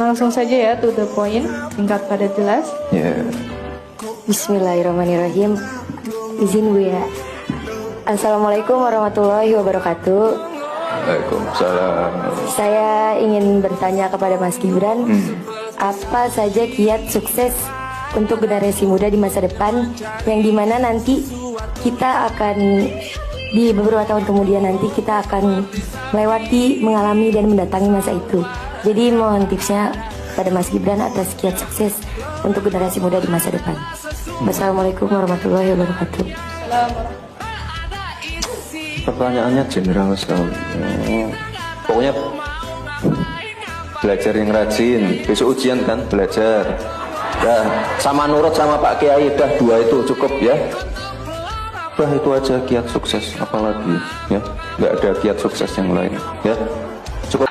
Langsung saja ya, to the point, singkat padat jelas. Ya. Bismillahirrahmanirrahim. Izin Bu ya. Assalamualaikum warahmatullahi wabarakatuh. Waalaikumsalam. Saya ingin bertanya kepada Mas Gibran, apa saja kiat sukses untuk generasi muda di masa depan, yang dimana nanti kita akan di beberapa tahun kemudian nanti kita akan melewati, mengalami dan mendatangi masa itu. Jadi mohon tipsnya pada Mas Gibran atas kiat sukses untuk generasi muda di masa depan. Wassalamualaikum warahmatullahi wabarakatuh. Pertanyaannya general sekali. Pokoknya belajar yang rajin. Besok ujian kan, belajar. Ya, sama nurut sama Pak Kiai, dah dua itu cukup ya. Dah itu aja kiat sukses, apalagi ya. Nggak ada kiat sukses yang lain ya. Cukup.